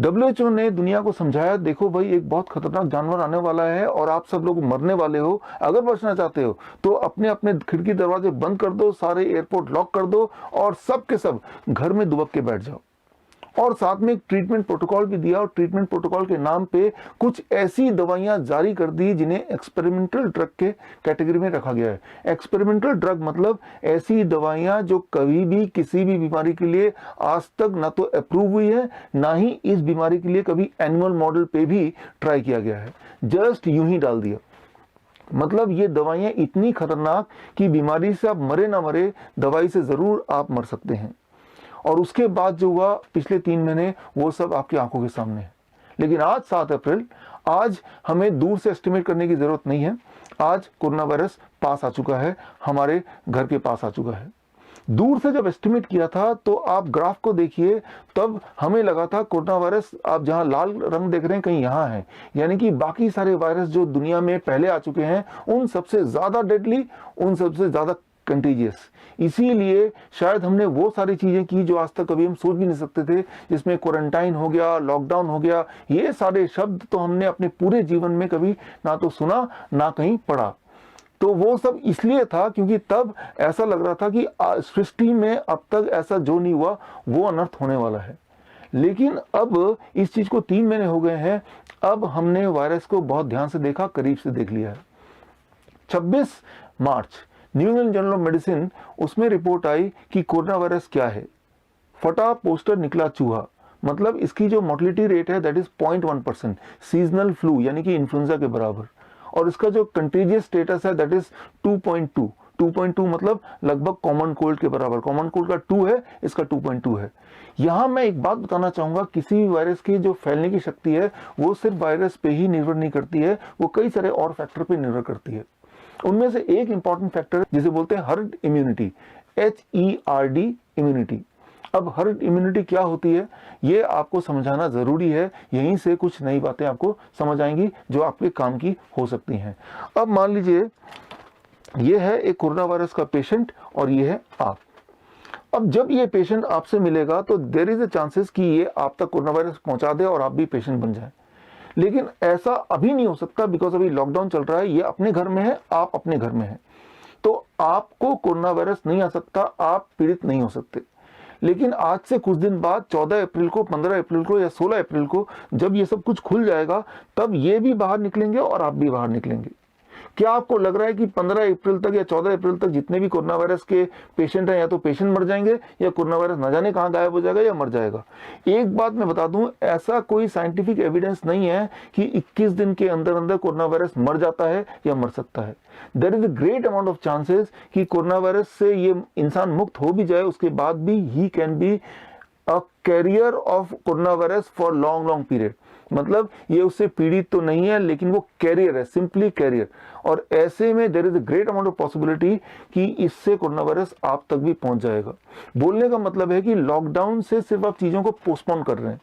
WHO ने दुनिया को समझाया, देखो भाई एक बहुत खतरनाक जानवर आने वाला है और आप सब लोग मरने वाले हो। अगर बचना चाहते हो तो अपने अपने खिड़की दरवाजे बंद कर दो, सारे एयरपोर्ट लॉक कर दो और सब के सब घर में दुबक के बैठ जाओ। और साथ में एक ट्रीटमेंट प्रोटोकॉल भी दिया और ट्रीटमेंट प्रोटोकॉल के नाम पे कुछ ऐसी दवाइयां जारी कर दी जिन्हें एक्सपेरिमेंटल ड्रग के कैटेगरी में रखा गया है। एक्सपेरिमेंटल ड्रग मतलब ऐसी दवाइयां जो कभी भी किसी भी बीमारी के लिए आज तक ना तो अप्रूव हुई है, ना ही इस बीमारी के लिए कभी एनिमल मॉडल पे भी ट्राई किया गया है, जस्ट यूं ही डाल दिया। मतलब ये दवाइयां इतनी खतरनाक कि बीमारी से आप मरे ना मरे, दवाई से जरूर आप मर सकते हैं। और उसके बाद जो हुआ पिछले 3 महीने, वो सब आपकी आंखों के सामने है। लेकिन आज 7 अप्रैल, आज हमें दूर से एस्टिमेट करने की जरूरत नहीं है। आज कोरोना वायरस पास आ चुका है, हमारे घर के पास आ चुका है। दूर से जब एस्टिमेट किया था तो आप ग्राफ को देखिए, तब हमें लगा था कोरोना वायरस, आप जहां लाल रंग देख रहे हैं कहीं यहां है, यानी कि बाकी सारे वायरस जो दुनिया में पहले आ चुके हैं उन सबसे ज्यादा डेडली, उन सबसे ज्यादा कंटेजियस। इसीलिए शायद हमने वो सारी चीजें की जो आज तक कभी हम सोच भी नहीं सकते थे, जिसमें क्वारंटाइन हो गया, लॉकडाउन हो गया। ये सारे शब्द तो हमने अपने पूरे जीवन में कभी ना तो सुना ना कहीं पढ़ा। तो वो सब इसलिए था क्योंकि तब ऐसा लग रहा था कि सृष्टि में अब तक ऐसा जो नहीं हुआ वो अनर्थ होने वाला है। लेकिन अब इस चीज को 3 महीने हो गए हैं, अब हमने वायरस को बहुत ध्यान से देखा, करीब से देख लिया है। 26 March New England Journal of Medicine, उसमें रिपोर्ट आई कि कोरोना वायरस क्या है। फटा पोस्टर निकला चूहा, मतलब इसकी जो मोर्टेलिटी रेट है दैट इज 0.1%, सीजनल फ्लू यानी कि इन्फ्लुएंजा के बराबर। और इसका जो कंटेजियस स्टेटस है दैट इज 2.2 मतलब लगभग कॉमन कोल्ड के बराबर। कॉमन कोल्ड का 2 है, इसका 2.2 है। यहां मैं एक बात बताना चाहूंगा, किसी भी वायरस की जो फैलने की शक्ति है वो सिर्फ वायरस पे ही निर्भर नहीं करती है, वो कई सारे और फैक्टर पे निर्भर करती है। उनमें से एक इंपॉर्टेंट फैक्टर जिसे बोलते हैं हर्ड इम्यूनिटी, HERD इम्यूनिटी। अब हर्ड इम्यूनिटी क्या होती है ये आपको समझाना जरूरी है, यहीं से कुछ नई बातें आपको समझ आएंगी जो आपके काम की हो सकती हैं। अब मान लीजिए ये है एक कोरोना वायरस का पेशेंट और ये है आप। अब जब ये पेशेंट आपसे मिलेगा तो देयर इज अ चांसेस कि ये आप तक कोरोना वायरस पहुंचा दे और आप भी पेशेंट बन जाए। लेकिन ऐसा अभी नहीं हो सकता बिकॉज अभी लॉकडाउन चल रहा है, ये अपने घर में है, आप अपने घर में हैं, तो आपको कोरोना वायरस नहीं आ सकता, आप पीड़ित नहीं हो सकते। लेकिन आज से कुछ दिन बाद 14 अप्रैल को, 15 अप्रैल को या 16 अप्रैल को जब ये सब कुछ खुल जाएगा तब ये भी बाहर निकलेंगे और आप भी बाहर निकलेंगे। क्या आपको लग रहा है कि 15 अप्रैल तक या 14 अप्रैल तक जितने भी कोरोना वायरस के पेशेंट हैं या तो पेशेंट मर जाएंगे या कोरोना वायरस न जाने कहां गायब हो जाएगा या मर जाएगा? एक बात मैं बता दूं, ऐसा कोई साइंटिफिक एविडेंस नहीं है कि 21 दिन के अंदर अंदर कोरोना वायरस मर जाता है या मर सकता है। There is a great amount of chances कि कोरोना वायरस से ये इंसान मुक्त हो भी जाए, उसके बाद भी he can be a carrier of corona virus for long period. मतलब ये उससे पीड़ित तो नहीं है लेकिन वो कैरियर है, सिंपली कैरियर। और ऐसे में there is a great amount of possibility कि इससे कोरोना वायरस आप तक भी पहुंच जाएगा। बोलने का मतलब है कि लॉकडाउन से सिर्फ आप चीजों को पोस्टपोन कर रहे हैं।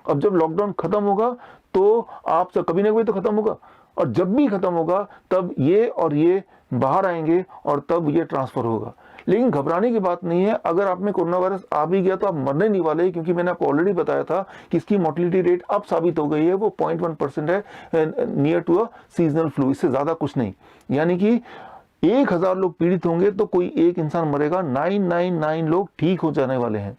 अब जब लॉकडाउन खत्म होगा तो आप कभी ना कभी तो खत्म होगा, और जब भी खत्म होगा तब ये और ये बाहर आएंगे और तब ये ट्रांसफर होगा। लेकिन घबराने की बात नहीं है, अगर आप में कोरोना वायरस आ भी गया तो आप मरने नहीं वाले, क्योंकि मैंने आपको ऑलरेडी बताया था कि इसकी मोर्टेलिटी रेट अब साबित हो गई है, वो 0.1% है, near to a seasonal flu, इससे ज्यादा कुछ नहीं। यानी कि 1000 लोग पीड़ित होंगे तो कोई एक इंसान मरेगा, 999 लोग ठीक हो जाने वाले हैं।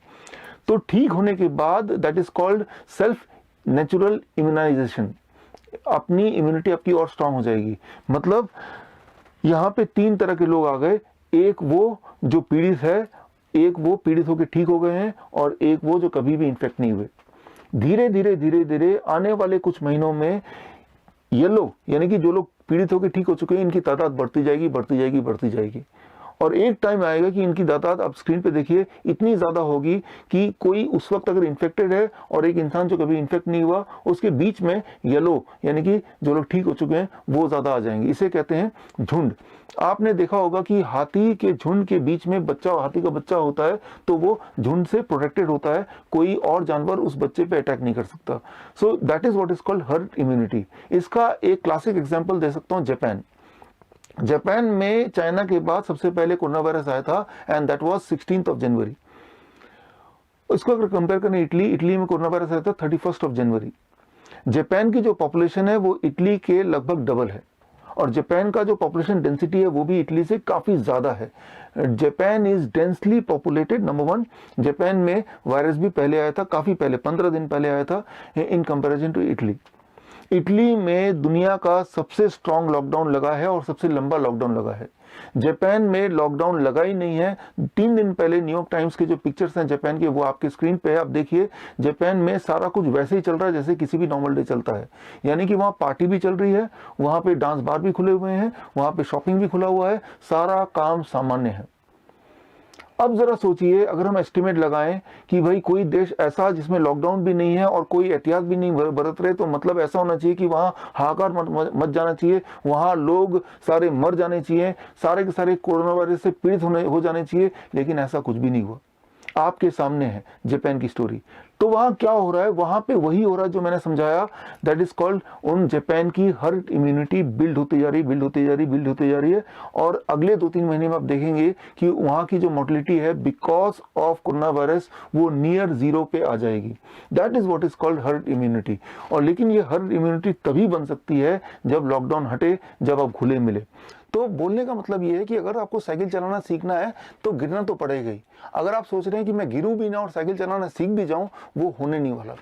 तो ठीक होने के बाद that is called self natural immunisation, अपनी इम्यूनिटी आपकी और स्ट्रांग हो जाएगी। मतलब यहां पे 3 तरह के लोग आ गए, एक वो जो पीड़ित है, एक वो पीड़ित होकर ठीक हो गए हैं, और एक वो जो कभी भी इन्फेक्ट नहीं हुए। धीरे धीरे आने वाले कुछ महीनों में ये लोग, यानी कि जो लोग पीड़ित होकर ठीक हो चुके हैं, इनकी तादाद बढ़ती जाएगी। और एक टाइम आएगा कि इनकी तादाद, आप स्क्रीन पे देखिए, इतनी ज्यादा होगी कि कोई उस वक्त अगर इन्फेक्टेड है और एक इंसान जो कभी इन्फेक्ट नहीं हुआ, उसके बीच में येलो यानी कि जो लोग ठीक हो चुके हैं वो ज्यादा आ जाएंगे। इसे कहते हैं झुंड। आपने देखा होगा कि हाथी के झुंड के बीच में बच्चा, हाथी का बच्चा होता है तो वो झुंड से प्रोटेक्टेड होता है, कोई और जानवर उस बच्चे पे अटैक नहीं कर सकता। So that is what is called herd immunity. इसका एक क्लासिक एग्जांपल दे सकता हूं, जापान में चाइना के बाद सबसे पहले कोरोना वायरस आया था, एंड दैट वाज 16 जनवरी। इसको अगर कंपेयर करें इटली में कोरोना वायरस आया था 31 जनवरी। जापान की जो पॉपुलेशन है वो इटली के लगभग डबल है, और जापान का जो पॉपुलेशन डेंसिटी है वो भी इटली से काफ़ी ज़्यादा है। Japan is densely populated, number one. Japan में वायरस भी पहले आया था, काफ़ी पहले, 15 दिन पहले आया था in comparison to Italy. Italy में दुनिया का सबसे स्ट्रॉन्ग लॉकडाउन लगा है और सबसे लंबा लॉकडाउन लगा है। जापान में लॉकडाउन लगा ही नहीं है। 3 दिन पहले न्यूयॉर्क टाइम्स के जो पिक्चर्स हैं जापान के, वो आपके स्क्रीन पे है, आप देखिए। जापान में सारा कुछ वैसे ही चल रहा है जैसे किसी भी नॉर्मल डे चलता है, यानी कि वहाँ पार्टी भी चल रही है, वहाँ पे डांस बार भी खुले हुए हैं, वहाँ पे शॉपिंग भी खुला हुआ है, सारा काम सामान्य है। अब जरा सोचिए, अगर हम एस्टिमेट लगाएं कि भाई कोई देश ऐसा जिसमें लॉकडाउन भी नहीं है और कोई एहतियात भी नहीं बरत रहे, तो मतलब ऐसा होना चाहिए कि वहाँ हाहाकार मच जाना चाहिए, वहाँ लोग सारे मर जाने चाहिए, सारे के सारे कोरोना वायरस से पीड़ित हो जाने चाहिए, लेकिन ऐसा कुछ भी नहीं हुआ। आपके सामने है जापान की स्टोरी। तो वहां क्या हो रहा है? वहां पे वही हो रहा है जो मैंने समझाया, दैट इज कॉल्ड, उन जापान की हर्ड इम्यूनिटी बिल्ड होती जा रही है। और अगले 2-3 महीने में आप देखेंगे कि वहां की जो मोर्टेलिटी है बिकॉज ऑफ कोरोना वायरस वो नियर जीरो पे आ जाएगी। That is what is called herd immunity. और लेकिन ये हर्ड इम्यूनिटी तभी बन सकती है जब लॉकडाउन हटे, जब आप खुले मिले। तो बोलने का मतलब ये है कि अगर आपको साइकिल चलाना सीखना है तो गिरना तो पड़ेगा ही। अगर आप सोच रहे हैं कि मैं गिरूं भी ना और साइकिल चलाना सीख भी जाऊं, वो होने नहीं वाला।